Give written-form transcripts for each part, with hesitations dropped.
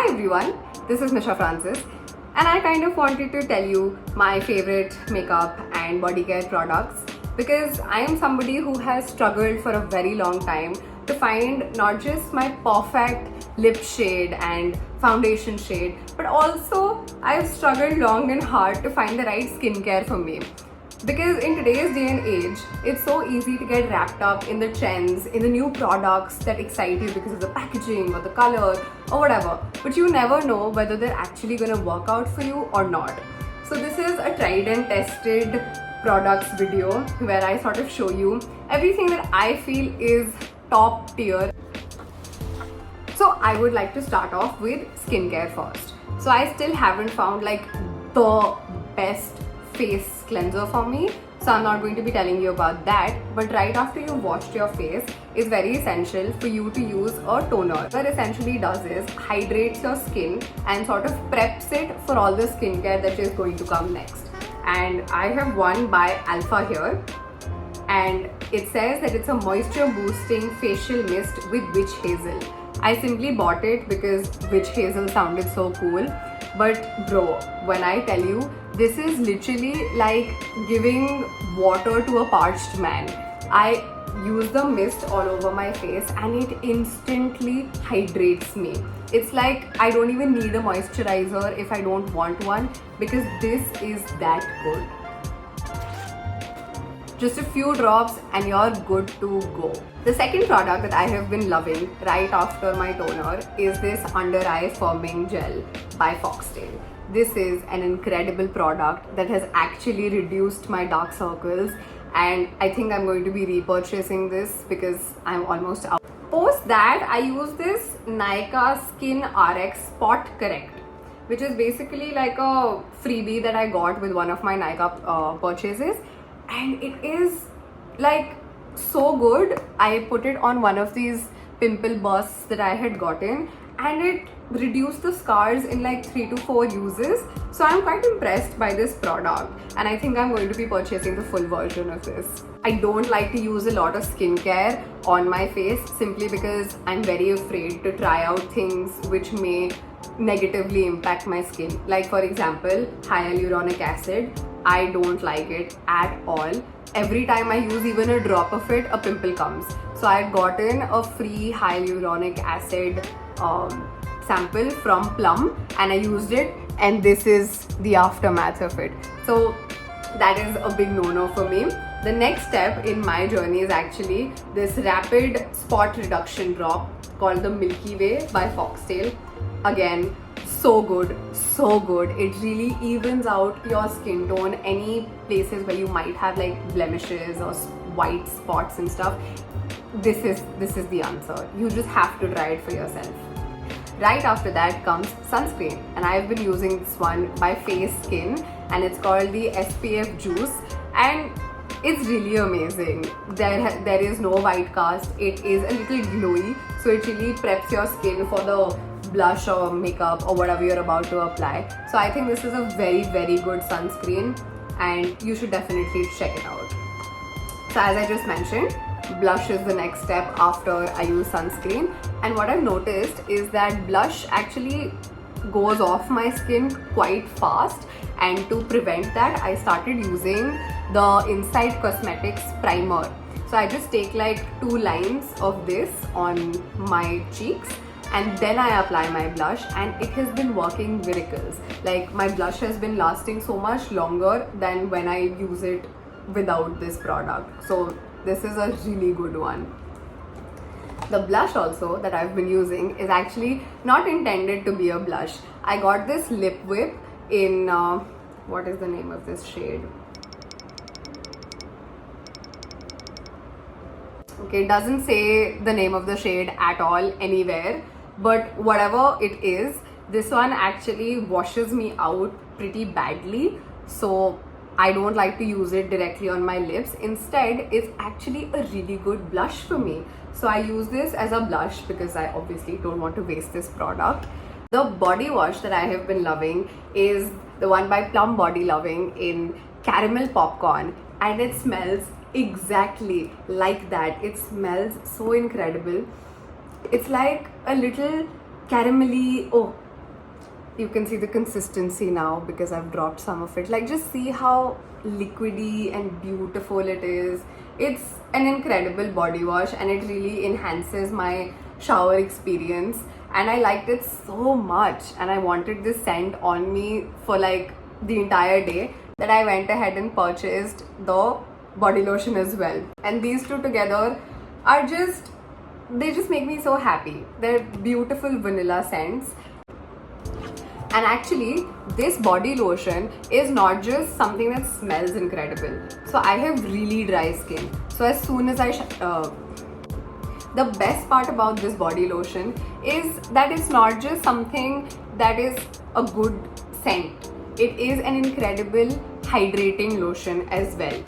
Hi everyone, this is Nisha Francis and I kind of wanted to tell you my favorite makeup and body care products because I am somebody who has struggled for a very long time to find not just my perfect lip shade and foundation shade, but also I've struggled long and hard to find the right skincare for me. Because in today's day and age, it's so easy to get wrapped up in the trends, in the new products that excite you because of the packaging or the color or whatever. But you never know whether they're actually gonna work out for you or not. So this is a tried and tested products video where I sort of show you everything that I feel is top tier. So I would like to start off with skincare first. So I still haven't found like the best face cleanser for me, so I'm not going to be telling you about that, but right after you've washed your face, it's very essential for you to use a toner. What it essentially does is hydrates your skin and sort of preps it for all the skincare that is going to come next. And I have one by Alpha here, and it says that it's a moisture boosting facial mist with witch hazel. I simply bought it because witch hazel sounded so cool, but bro, when I tell you, this is literally like giving water to a parched man. I use the mist all over my face and it instantly hydrates me. It's like I don't even need a moisturizer if I don't want one because this is that good. Just a few drops and you're good to go. The second product that I have been loving right after my toner is this under eye firming gel by Foxtail. This is an incredible product that has actually reduced my dark circles, and I think I'm going to be repurchasing this because I'm almost out. Post that, I use this Nykaa Skin RX Spot Correct, which is basically like a freebie that I got with one of my Nykaa purchases, and it is like so good. I put it on one of these pimple bursts that I had gotten and it reduced the scars in like 3 to 4 uses. So I'm quite impressed by this product and I think I'm going to be purchasing the full version of this. I don't like to use a lot of skincare on my face simply because I'm very afraid to try out things which may negatively impact my skin. Like for example, hyaluronic acid. I don't like it at all. Every time I use even a drop of it, a pimple comes. So I've gotten a free hyaluronic acid sample from Plum and I used it and this is the aftermath of it. So that is a big no-no for me. The next step in my journey is actually this rapid spot reduction drop called the Milky Way by Foxtail. Again, so good, so good. It really evens out your skin tone. Any places where you might have like blemishes or white spots and stuff, this is the answer. You just have to try it for yourself. Right after that comes sunscreen, and I've been using this one by Face Skin and it's called the SPF Juice and it's really amazing. There is no white cast. It is a little glowy, so it really preps your skin for the blush or makeup or whatever you're about to apply. So I think this is a very, very good sunscreen and you should definitely check it out. So as I just mentioned, blush is the next step after I use sunscreen, and what I've noticed is that blush actually goes off my skin quite fast, and to prevent that I started using the Inside Cosmetics primer. So I just take like 2 lines of this on my cheeks and then I apply my blush and it has been working miracles. Like my blush has been lasting so much longer than when I use it without this product. So this is a really good one. The blush also that I've been using is actually not intended to be a blush. I got this Lip Whip in, what is the name of this shade? Okay, it doesn't say the name of the shade at all anywhere, but whatever it is, this one actually washes me out pretty badly. So I don't like to use it directly on my lips. Instead, it's actually a really good blush for me. So I use this as a blush because I obviously don't want to waste this product. The body wash that I have been loving is the one by Plum Body Loving in Caramel Popcorn, and it smells exactly like that. It smells so incredible. It's like a little caramelly, oh, you can see the consistency now because I've dropped some of it. Like, just see how liquidy and beautiful it is. It's an incredible body wash and it really enhances my shower experience, and I liked it so much and I wanted this scent on me for like the entire day that I went ahead and purchased the body lotion as well. And these two together are they just make me so happy. They're beautiful vanilla scents. And actually, this body lotion is not just something that smells incredible. So I have really dry skin. So as soon as the best part about this body lotion is that it's not just something that is a good scent. It is an incredible hydrating lotion as well.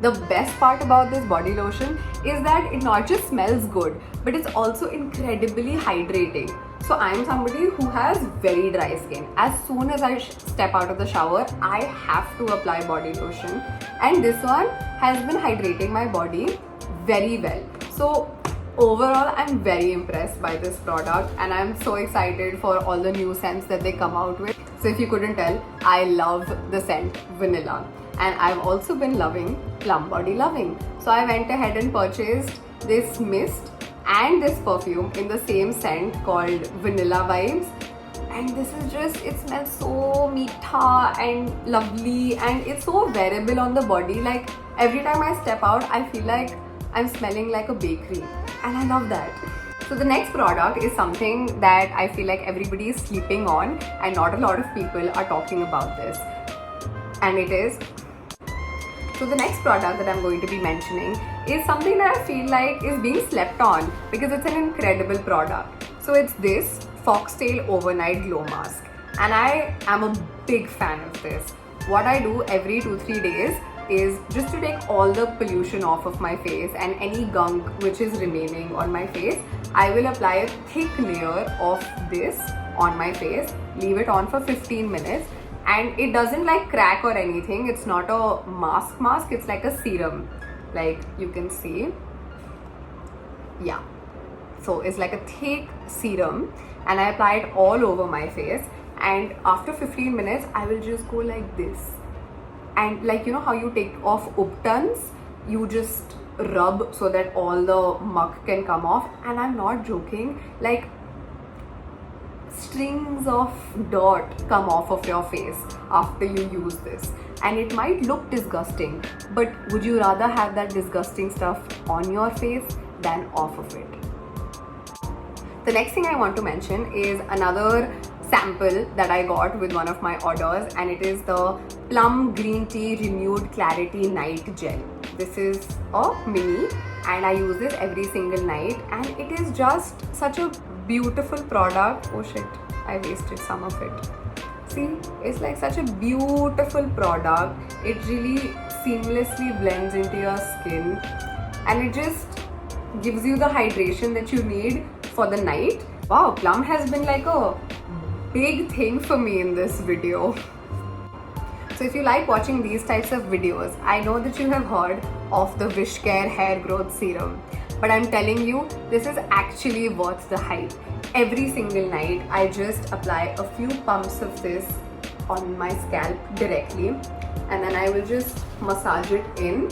The best part about this body lotion is that it not just smells good, but it's also incredibly hydrating. So I'm somebody who has very dry skin. As soon as I step out of the shower, I have to apply body lotion. And this one has been hydrating my body very well. So overall, I'm very impressed by this product and I'm so excited for all the new scents that they come out with. So if you couldn't tell, I love the scent vanilla. And I've also been loving Plum Body Loving. So I went ahead and purchased this mist and this perfume in the same scent called Vanilla Vibes. And this is just, it smells so meetha and lovely and it's so wearable on the body. Like every time I step out, I feel like I'm smelling like a bakery. And I love that. So the next product is something that I feel like everybody is sleeping on and not a lot of people are talking about this. And it is, so the next product that I'm going to be mentioning is something that I feel like is being slept on because it's an incredible product. So it's this Foxtail Overnight Glow Mask. And I am a big fan of this. What I do every 2-3 days is just to take all the pollution off of my face and any gunk which is remaining on my face, I will apply a thick layer of this on my face, leave it on for 15 minutes. And it doesn't like crack or anything. It's not a mask, it's like a serum. Like you can see. Yeah. So it's like a thick serum and I apply it all over my face. And after 15 minutes, I will just go like this. And like, you know how you take off uptons? You just rub so that all the muck can come off. And I'm not joking. Like, strings of dirt come off of your face after you use this, and it might look disgusting, but would you rather have that disgusting stuff on your face than off of it? The next thing I want to mention is another sample that I got with one of my orders, and it is the Plum Green Tea Renewed Clarity Night Gel. This is a mini and I use this every single night, and it is just such a beautiful product. Oh shit, I wasted some of it. See, it's like such a beautiful product. It really seamlessly blends into your skin and it just gives you the hydration that you need for the night. Wow, Plum has been like a big thing for me in this video. So if you like watching these types of videos, I know that you have heard of the Wishcare Hair Growth Serum. But I'm telling you, this is actually worth the hype. Every single night, I just apply a few pumps of this on my scalp directly, and then I will just massage it in,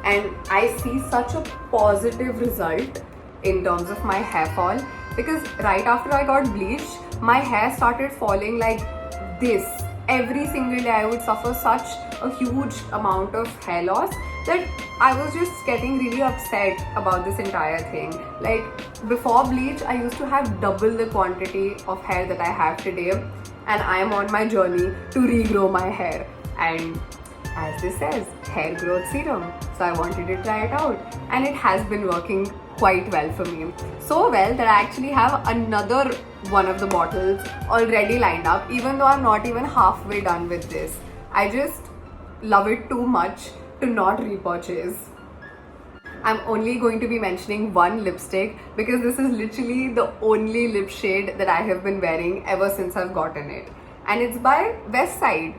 and I see such a positive result in terms of my hair fall, because right after I got bleached, my hair started falling like this. Every single day I would suffer such a huge amount of hair loss that I was just getting really upset about this entire thing. Like before bleach, I used to have double the quantity of hair that I have today, and I am on my journey to regrow my hair. And as this says, hair growth serum. So I wanted to try it out, and it has been working quite well for me. So well that I actually have another one of the bottles already lined up, even though I'm not even halfway done with this. I just love it too much to not repurchase. I'm only going to be mentioning one lipstick because this is literally the only lip shade that I have been wearing ever since I've gotten it. And it's by Westside.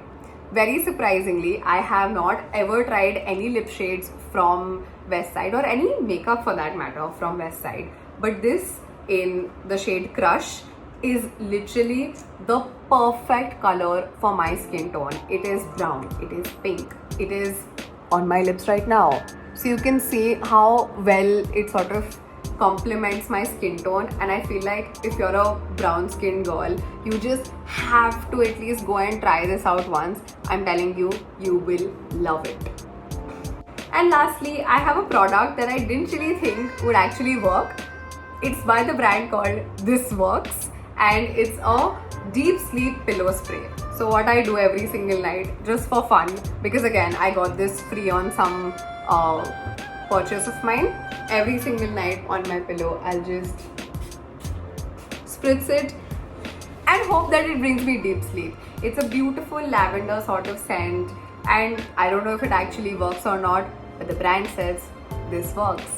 Very surprisingly, I have not ever tried any lip shades from Westside, or any makeup for that matter from Westside. But this in the shade Crush is literally the perfect color for my skin tone. It is brown, it is pink, it is on my lips right now. So you can see how well it sort of complements my skin tone, and I feel like if you're a brown skin girl, you just have to at least go and try this out once. I'm telling you, you will love it. And lastly, I have a product that I didn't really think would actually work. It's by the brand called This Works, and it's a deep sleep pillow spray. So what I do every single night, just for fun, because again I got this free on some purchase of mine, every single night on my pillow I'll just spritz it and hope that it brings me deep sleep. It's a beautiful lavender sort of scent, and I don't know if it actually works or not, but the brand says this works.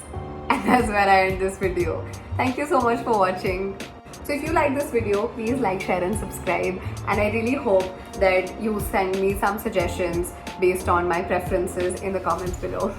And that's where I end this video. Thank you so much for watching. So if you like this video, please like, share and subscribe, and I really hope that you send me some suggestions based on my preferences in the comments below.